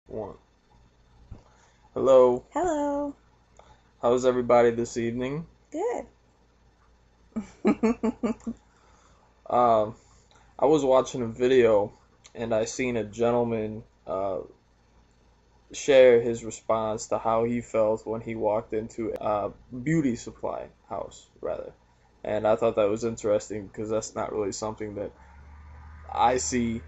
One. Hello. Hello. How's everybody this evening? Good. Um, I was watching a video and I seen a gentleman share his response to how he felt when he walked into a beauty supply house, rather. And I thought that was interesting because that's not really something that I see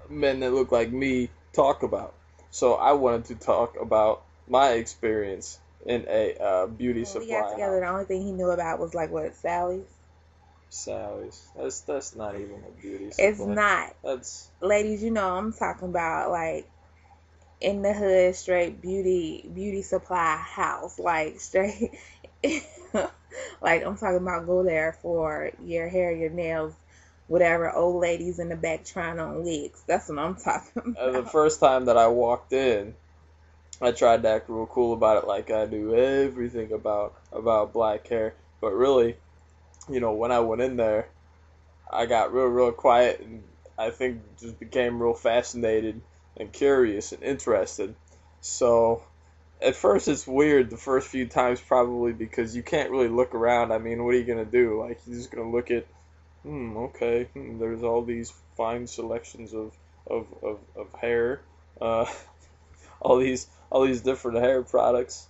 men that look like me talk about. So I wanted to talk about my experience in a beauty When we got supply together, house. the only thing he knew about was like what, Sally's? Sally's. That's not even a beauty It's supply. not. That's Ladies, you know I'm talking about like in the hood, straight beauty supply house. Like straight like I'm talking about go there for your hair, your nails, whatever, old ladies in the back trying on wigs. That's what I'm talking the about. first time that I walked in, I tried to act real cool about it, like I knew everything about black hair. But really, when I went in there, I got real quiet, and I think just became real fascinated and curious and interested. So at first it's weird the first few times, probably because you can't really look around. I mean, what are you gonna do? Like, you're just gonna look at, okay, there's all these fine selections of hair, uh, all these different hair products.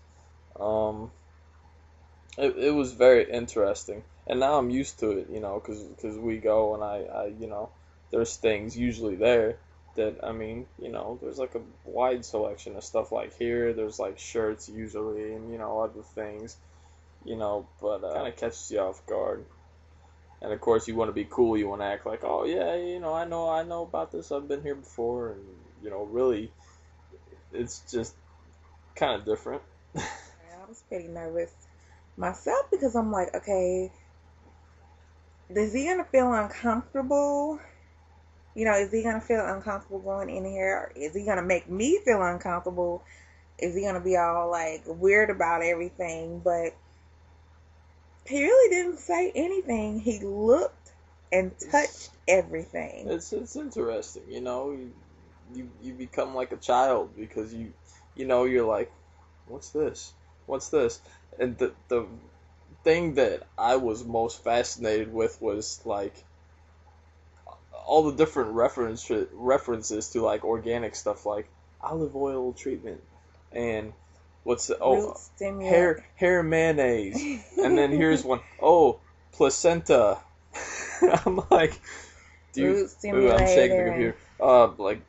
Um, it was very interesting, and now I'm used to it, because we go and there's things usually there that, I mean, there's like a wide selection of stuff. Like here, there's like shirts usually, and other things, but kind of catches you off guard. And of course, you want to be cool. You want to act like, oh yeah, I know about this. I've been here before, and really, it's just kind of different. I was pretty nervous myself because I'm like, okay, is he gonna feel uncomfortable? Is he gonna feel uncomfortable going in here? Is he gonna make me feel uncomfortable? Is he gonna be all like weird about everything? But he really didn't say anything. He looked and touched everything. It's interesting, you become like a child because you're like, what's this? What's this? And the thing that I was most fascinated with was like all the different references to like organic stuff, like olive oil treatment and what's the Root stimulant. hair mayonnaise, and then here's one, oh, placenta. I'm like, do you? Root Ooh, I'm shaking the stimulator and computer. Like,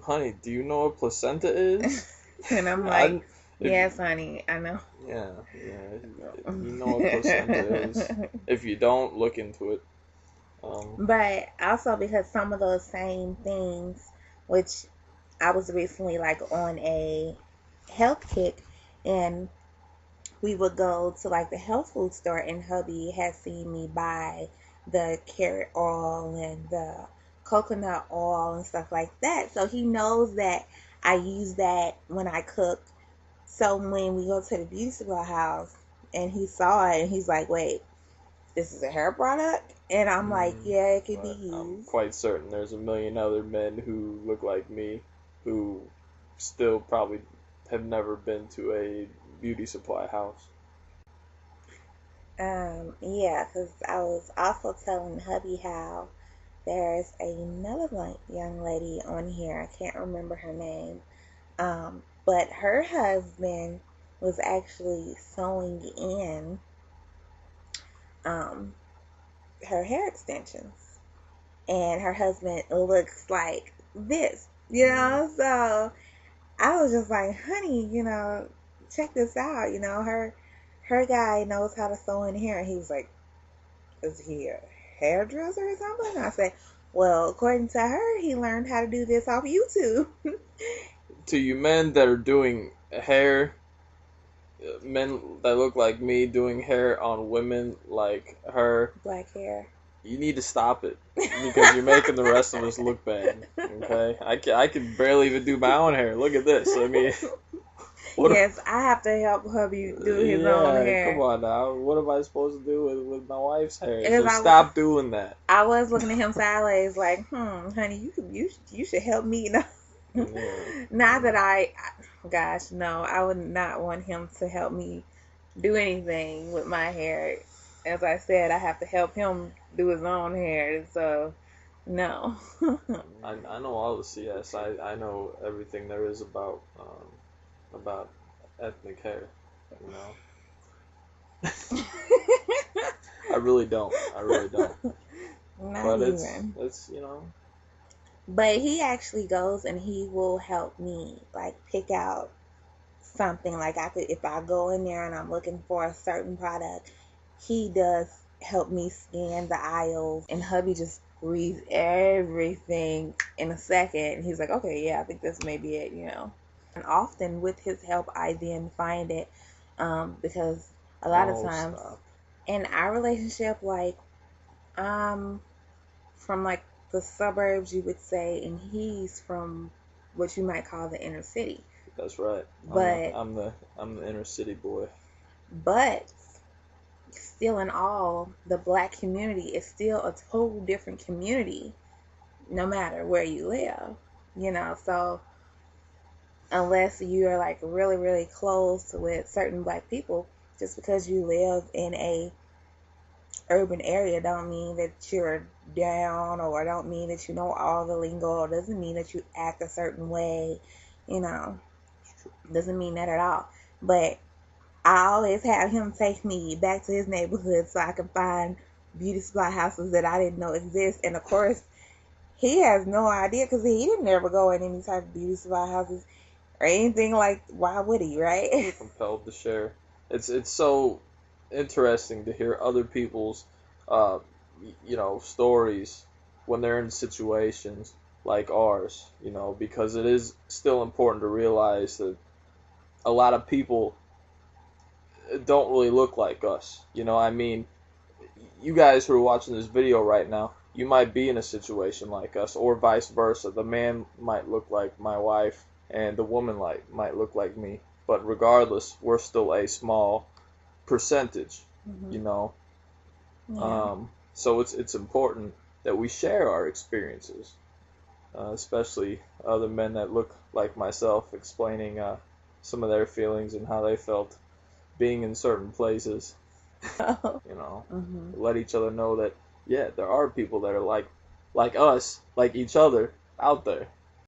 honey, do you know what placenta is? and I'm like, I, if, yes, honey, I know. yeah, you know what placenta is. If you don't, look into it. But also because some of those same things, which I was recently like on a health kick, and we would go to like the health food store, and hubby had seen me buy the carrot oil and the coconut oil and stuff like that. So he knows that I use that when I cook. So when we go to the beauty supply house and he saw it and he's like, wait, this is a hair product? And I'm like, yeah, it could be but I'm used. quite certain there's a million other men who look like me who still probably have never been to a beauty supply house. Yeah, because I was also telling hubby how there's another young lady on here. I can't remember her name. But her husband was actually sewing in um, her hair extensions. And her husband looks like this, So I was just like, honey, check this out. Her guy knows how to sew in hair. And he was like, is he a hairdresser or something? I said, well, according to her, he learned how to do this off YouTube. To you men that are doing hair, men that look like me doing hair on women like her, Black hair. you need to stop it because you're making the rest of us look bad. Okay, I can barely even do my own hair. Look at this. I mean, Yes, I have to help hubby do his own yeah, come hair. on now. What am I supposed to do with my wife's hair? Because So stop doing that. I was looking at him sideways like, honey, you should help me. Yeah. Not that gosh, no, I would not want him to help me do anything with my hair. As I said, I have to help him do his own hair, so no. I know all the CS. I know everything there is about ethnic hair. You know, I really don't. I really don't. Not But even. it's you know. But he actually goes and he will help me like pick out something. Like I could, if I go in there and I'm looking for a certain product, he does help me scan the aisles, and hubby just reads everything in a second. He's like, okay, yeah, I think this may be it. And often with his help, I then find it, because a lot of Oh, times stop. in our relationship, like, um, from like the suburbs, you would say, and he's from what you might call the inner city. That's right. But I'm the inner city boy. but still in all, the black community is still a total different community no matter where you live. So unless you're like really, really close with certain black people, just because you live in a urban area don't mean that you're down, or don't mean that you know all the lingo, or doesn't mean that you act a certain way, you know. Doesn't mean that at all. But I always have him take me back to his neighborhood so I can find beauty supply houses that I didn't know exist. And of course, he has no idea because he didn't ever go in any type of beauty supply houses or anything. Like, why would he, right? Compelled to share. It's so interesting to hear other people's uh, stories when they're in situations like ours, because it is still important to realize that a lot of people don't really look like us. I mean, you guys who are watching this video right now, you might be in a situation like us, or vice versa. The man might look like my wife, and the woman might look like me. But regardless, we're still a small percentage, you know. Yeah. So it's important that we share our experiences, especially other men that look like myself, explaining some of their feelings and how they felt being in certain places. Let each other know that, yeah, there are people that are like us, like each other out there.